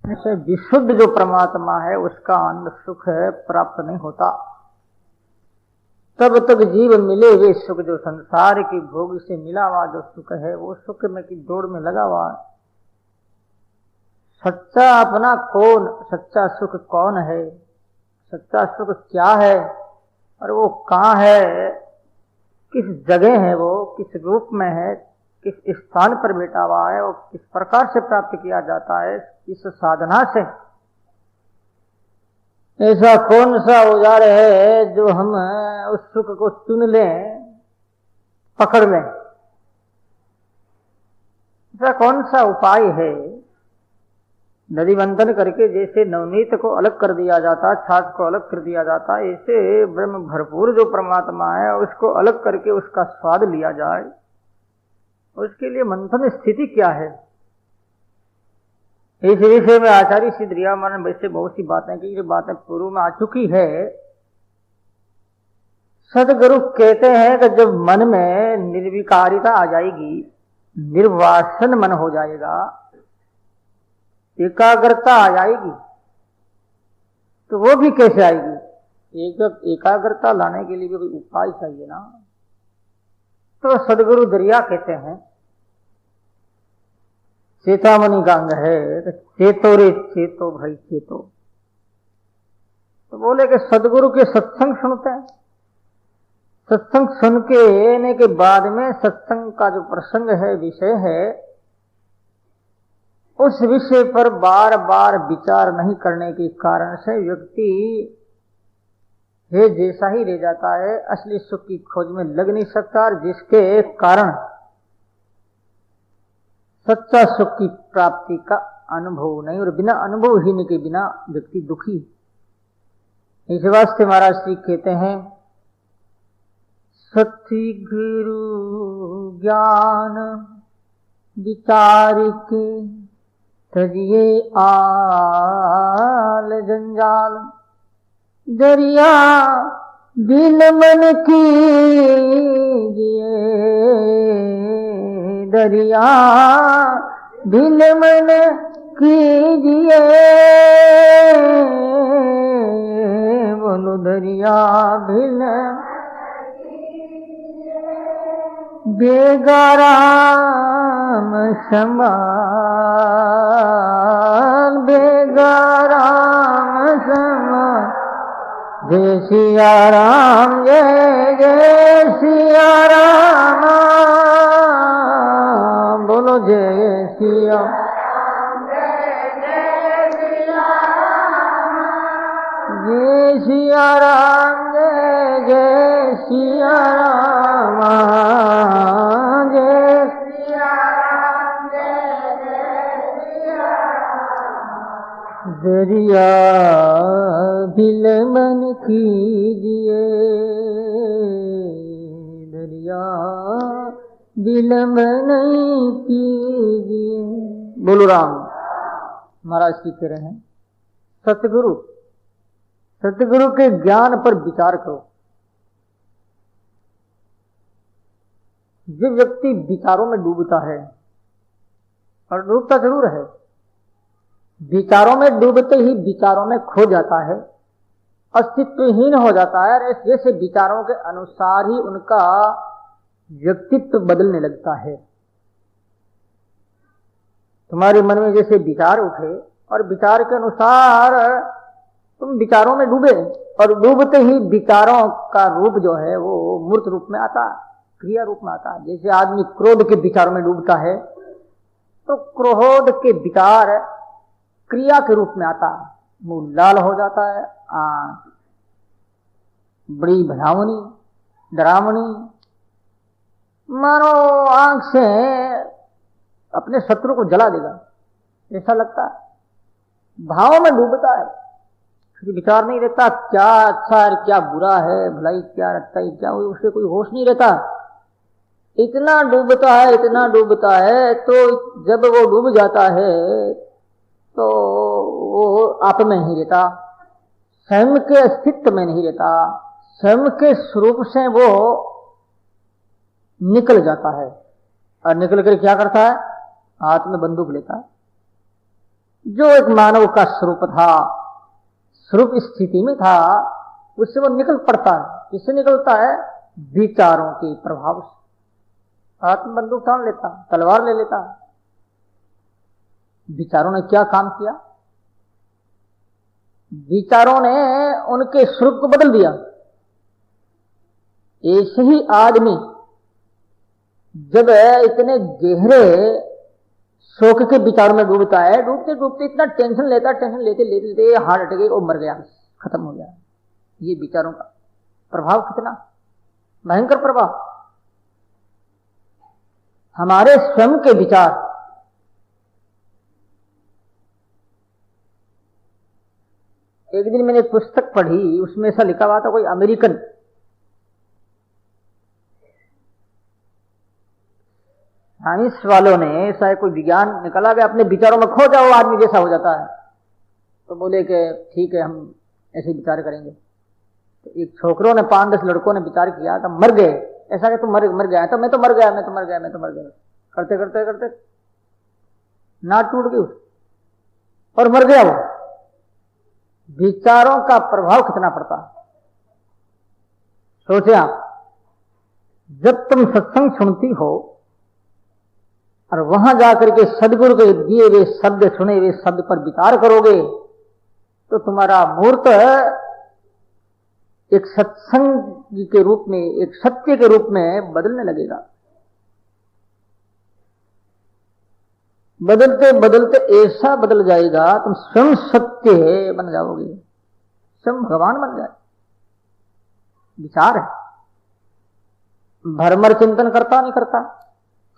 ऐसे विशुद्ध जो परमात्मा है उसका आनंद सुख प्राप्त नहीं होता। तब तक जीव मिले हुए सुख, जो संसार की भोग से मिला हुआ जो सुख है, वो सुख में की दौड़ में लगा हुआ है। सच्चा अपना कौन, सच्चा सुख कौन है, सच्चा सुख क्या है और वो कहाँ है, किस जगह है, वो किस रूप में है, किस स्थान पर बैठा हुआ है, और किस प्रकार से प्राप्त किया जाता है, किस साधना से। ऐसा कौन सा औजार है जो हम उस सुख को चुन लें, पकड़ लें? ऐसा कौन सा उपाय है? नदी मंथन करके जैसे नवनीत को अलग कर दिया जाता, छाछ को अलग कर दिया जाता, ऐसे ब्रह्म भरपूर जो परमात्मा है उसको अलग करके उसका स्वाद लिया जाए। उसके लिए मंथन स्थिति क्या है? इस विषय में आचार्य श्री दरियामान वैसे बहुत सी बातें की, ये बातें पूर्व में आ चुकी है। सदगुरु कहते हैं कि जब मन में निर्विकारिता आ जाएगी, निर्वासन मन हो जाएगा, एकाग्रता आ जाएगी, तो वो भी कैसे आएगी? एकाग्रता लाने के लिए भी कोई उपाय चाहिए ना। तो सदगुरु दरिया कहते हैं, चेतामणि का अंग है, तो चेतो रे चेतो भाई चेतो। तो बोले कि सदगुरु के सत्संग सुनते हैं, सत्संग सुन के आने के बाद में सत्संग का जो प्रसंग है, विषय है, उस विषय पर बार बार विचार नहीं करने के कारण से व्यक्ति है जैसा ही रह जाता है, असली सुख की खोज में लग नहीं सकता, जिसके कारण सच्चा सुख की प्राप्ति का अनुभव नहीं, और बिना अनुभवहीन के बिना व्यक्ति दुखी। इस वास्ते महाराज श्री कहते हैं, सत्य गुरु ज्ञान विचार के तजिए आल जंजाल, दरिया दिल मन कीजिए, दरिया दिल मन कीजिए, बोलो दरिया दिल बेगाराम समान, बेगाराम समान, जय सिया राम, जय जय सिया राम, बोलो जय सिया, जय सिया राम, जय जय सिया राम, जय सिया राम, जय जय सिया राम। दरिया दिल मन कीजिए, दरिया दिल मन कीजिए, बोलो राम। महाराज की कह रहे हैं, सतगुरु, सतगुरु के ज्ञान पर विचार करो। जो व्यक्ति विचारों में डूबता है, और डूबता जरूर है, विचारों में डूबते ही विचारों में खो जाता है, अस्तित्वहीन हो जाता है, और जैसे विचारों के अनुसार ही उनका व्यक्तित्व बदलने लगता है। तुम्हारे मन में जैसे विचार उठे और विचार के अनुसार तुम विचारों में डूबे, और डूबते ही विचारों का रूप जो है वो मूर्त रूप में आता, क्रिया रूप में आता। जैसे आदमी क्रोध के विचारों में डूबता है तो क्रोध के विचार क्रिया के रूप में आता, मुंह लाल हो जाता है, बड़ी भयावनी डरावनी, मानो आंख से अपने शत्रु को जला देगा, ऐसा लगता है। भाव में डूबता है, विचार नहीं रहता, क्या अच्छा है क्या बुरा है, भलाई क्या रखता है क्या, उससे कोई होश नहीं रहता। इतना डूबता है, इतना डूबता है, तो जब वो डूब जाता है तो वो आप में नहीं रहता, स्वयं के अस्तित्व में नहीं रहता, स्वयं के स्वरूप से वो निकल जाता है। और निकल कर क्या करता है? हाथ में बंदूक लेता है, जो एक मानव का स्वरूप था, स्वरूप स्थिति में था, उससे वो निकल पड़ता है। किससे निकलता है? विचारों के प्रभाव से। हाथ में बंदूक तान लेता, तलवार ले लेता। विचारों ने क्या काम किया? विचारों ने उनके स्वरूप को बदल दिया। ऐसे ही आदमी जब इतने गहरे शोक के विचारों में डूबता है, डूबते डूबते इतना टेंशन लेता, टेंशन लेते लेते लेते हार्ट अटैक वो मर गया, खत्म हो गया। ये विचारों का प्रभाव कितना भयंकर प्रभाव। हमारे स्वयं के विचार, एक दिन मैंने पुस्तक पढ़ी, उसमें ऐसा लिखा हुआ था, कोई अमेरिकन साइंस वालों ने ऐसा कोई विज्ञान निकला कि अपने विचारों में खो जाओ आदमी जैसा हो जाता है। तो बोले कि ठीक है, हम ऐसे विचार करेंगे। तो एक छोकरों ने 5-10 लड़कों ने विचार किया तो मर गए। ऐसा कि तुम मर गया, तो मैं तो मर गया, मैं तो मर गया, मैं तो मर गया, करते करते करते नाक टूट गई और मर गया वो। विचारों का प्रभाव कितना पड़ता है, सोचे आप। जब तुम सत्संग सुनती हो और वहां जाकर के सदगुरु के दिए हुए शब्द, सुने हुए शब्द पर विचार करोगे तो तुम्हारा मूर्त एक सत्संग के रूप में, एक सत्य के रूप में बदलने लगेगा। बदलते बदलते ऐसा बदल जाएगा, तुम स्वयं सत्य बन जाओगे, स्वयं भगवान बन जाए। विचार है, भरमर चिंतन करता नहीं करता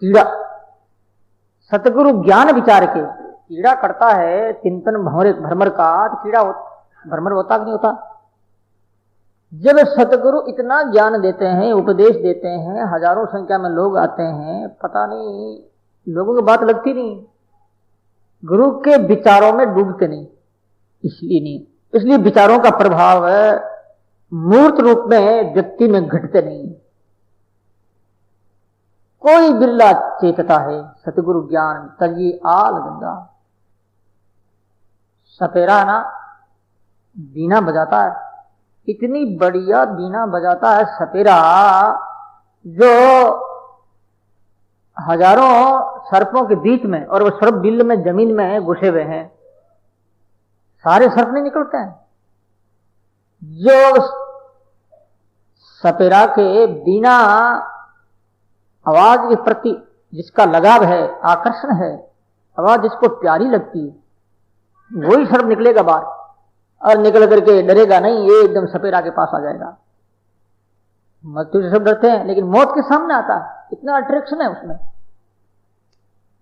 कीड़ा। सतगुरु ज्ञान विचार के कीड़ा करता है चिंतन भ्रमर का, तो कीड़ा भ्रमर होता कि नहीं होता? जब सतगुरु इतना ज्ञान देते हैं, उपदेश देते हैं, हजारों संख्या में लोग आते हैं, पता नहीं लोगों की बात लगती नहीं, गुरु के विचारों में डूबते नहीं, इसलिए नहीं। इसलिए विचारों का प्रभाव मूर्त रूप में व्यक्ति में घटते नहीं। कोई बिरला चेतता है सतगुरु ज्ञान तजी आल गंगा। सपेरा ना बीना बजाता है, इतनी बढ़िया बीना बजाता है सपेरा, जो हजारों सर्पों के बीच में, और वो सर्प बिल में जमीन में घुसे हुए हैं, सारे सर्प नहीं निकलते हैं। जो सपेरा के बिना आवाज के प्रति जिसका लगाव है, आकर्षण है, आवाज जिसको प्यारी लगती है, वही सर्प निकलेगा बाहर और निकल करके डरेगा नहीं, ये एकदम सपेरा के पास आ जाएगा। मृत्यु से सब डरते हैं, लेकिन मौत के सामने आता है, इतना अट्रैक्शन है उसमें,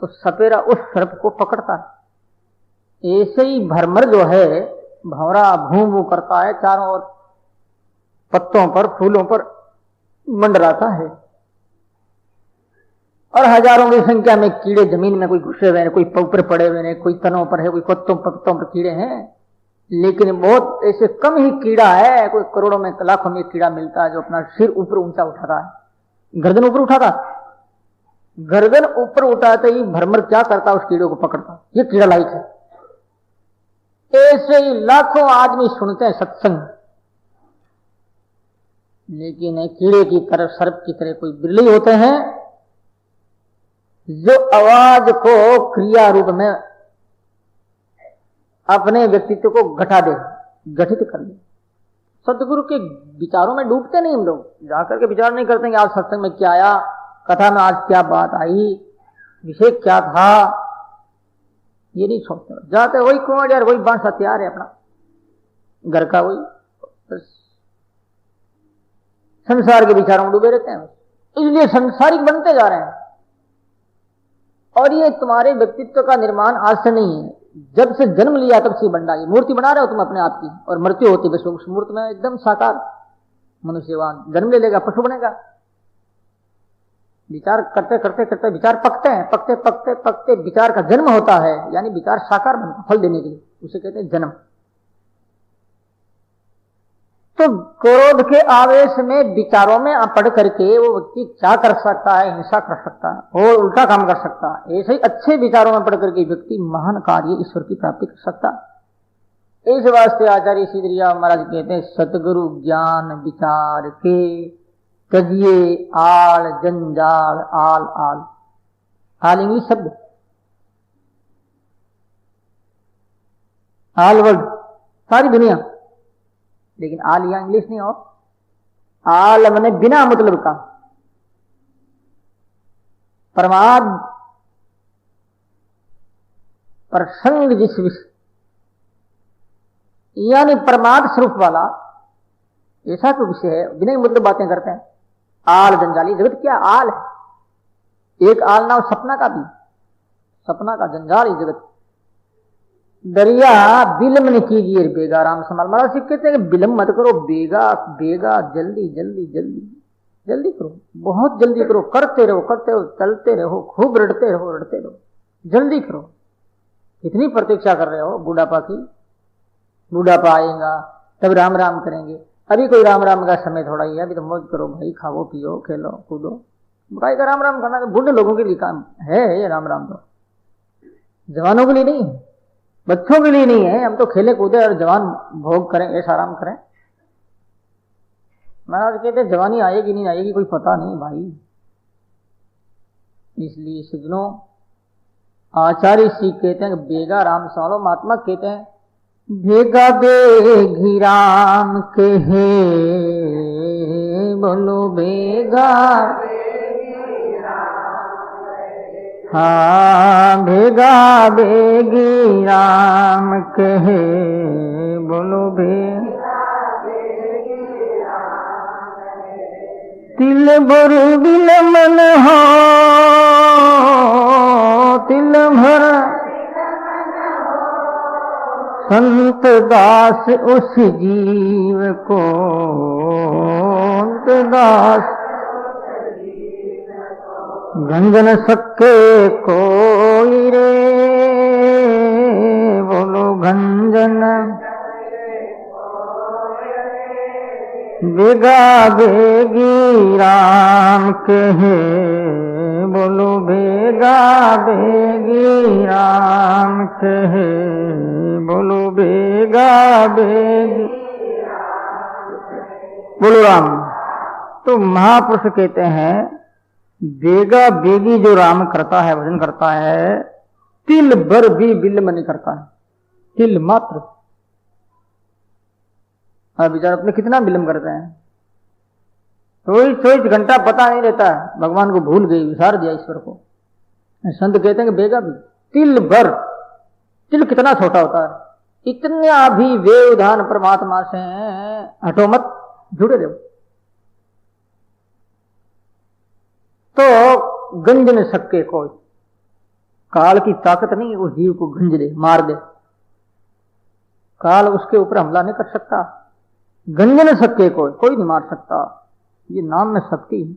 तो सपेरा उस सर्प को पकड़ता है। ऐसे ही भरमर जो है, भंवरा भूं भूं करता है, चारों ओर पत्तों पर, फूलों पर मंडराता है, और हजारों की संख्या में कीड़े जमीन में कोई घुसे हुए हैं, कोई ऊपर पड़े हुए हैं, कोई तनों पर है, कोई पत्तों पर कीड़े हैं। लेकिन बहुत ऐसे कम ही कीड़ा है, कोई करोड़ों में लाखों में कीड़ा मिलता है जो अपना सिर ऊपर ऊंचा उठाता है, गर्दन ऊपर उठाता। गर्दन ऊपर उठाते ही भरमर क्या करता, उस कीड़े को पकड़ता। ये कीड़ा लाइक है। ऐसे ही लाखों आदमी सुनते हैं सत्संग, लेकिन कीड़े की तरह, सर्प की तरह कोई बिरले होते हैं जो आवाज को क्रिया रूप में अपने व्यक्तित्व को घटा दे, गठित कर दे। सतगुरु के विचारों में डूबते नहीं हम लोग, जाकर के विचार नहीं करते कि आज सत्संग में क्या आया, कथा में आज क्या बात आई, विषय क्या था, ये नहीं सोचते। जाते वही कुआं यार, वही बांस हथियार है अपना घर का, वही बस संसार के विचारों में डूबे रहते हैं, इसलिए संसारिक बनते जा रहे हैं। और ये तुम्हारे व्यक्तित्व का निर्माण आज से नहीं है, जब से जन्म लिया तब से बन रहा है। मूर्ति बना रहे हो तुम अपने आप की, और मृत्यु होती बस उस मूर्ति में एकदम साकार मनुष्यवान जन्म ले लेगा, पशु बनेगा। विचार करते करते करते विचार पकते हैं, पकते पकते पकते विचार का जन्म होता है, यानी विचार साकार बनता, फल देने के लिए, उसे कहते हैं जन्म। तो क्रोध के आवेश में विचारों में पड़ करके वो व्यक्ति क्या कर सकता है, हिंसा कर सकता है और उल्टा काम कर सकता है। ऐसे ही अच्छे विचारों में पड़ करके व्यक्ति महान कार्य ईश्वर की प्राप्ति कर सकता है। इस वास्ते आचार्य सिद्धरिया महाराज कहते हैं, सतगुरु ज्ञान विचार के तजिए आल जंजाल आल आल। आल इंग्लिश शब्द, आल वर्ल्ड सारी दुनिया, लेकिन आल या इंग्लिश नहीं, और आल मैंने बिना मतलब का, प्रमाद प्रसंग जिस विषय यानी प्रमाद स्वरूप वाला ऐसा तो विषय है, बिना मतलब बातें करते हैं। आल जंजाली जगत क्या आल है, एक आल ना हो सपना का भी, सपना का जंजाल ही जगत। दरिया विलम्ब न कीजिए बेगा राम संभाल। महाराज सिख कहते हैं कि विलम्ब मत करो, बेगा बेगा जल्दी जल्दी जल्दी जल्दी करो, बहुत जल्दी करो, करते रहो चलते रहो, खूब रटते रहो, जल्दी करो। कितनी प्रतीक्षा कर रहे हो बुढ़ापा की, बुढ़ापा आएगा तब राम राम करेंगे, अभी कोई राम राम का समय थोड़ा ही है, अभी तो मौज करो भाई, खाओ पियो खेलो कूदो। भाई का राम राम करना तो बूढ़े लोगों के लिए काम है ये राम राम, तो जवानों के लिए नहीं है, बच्चों के लिए नहीं है। हम तो खेले कूदे और जवान भोग करें, ऐसा आराम करें। महाराज कहते जवानी आएगी नहीं आएगी कोई पता नहीं भाई। इसलिए सज्जनों आचार्य श्री कहते हैं बेगा राम संभालो। महात्मा कहते हैं भेगा बेघी राम के हे, बोलो बेगा, हाँ भेगा बेगी राम कहे, बोलो भे तिल भर बिलमन हो, तिल भर संत दास उस जीव को, संत दास गंजन सके कोई रे, बोलो गंजन बेगा बेगी राम कहे, बोलो बेगा बेगी राम कहे, बोलो बेगा बेगी, बोलो राम। तो महापुरुष कहते हैं बेगा बेगी जो राम करता है, भजन करता है, तिल भर भी विलंब नहीं करता है, तिल मात्र। और बेचारा अपने कितना विलंब करते हैं, चौबीस घंटा पता नहीं रहता है, भगवान को भूल गई, विसार दिया ईश्वर को। संत कहते हैं कि बेगा भी तिल भर, तिल कितना छोटा होता है, इतना भी व्यवधान परमात्मा से हटो मत, जुड़े रहो। तो गंज न सके कोई, काल की ताकत नहीं उस जीव को गंज दे, मार दे, काल उसके ऊपर हमला नहीं कर सकता। गंज न सके कोई नहीं मार सकता। ये नाम में शक्ति है।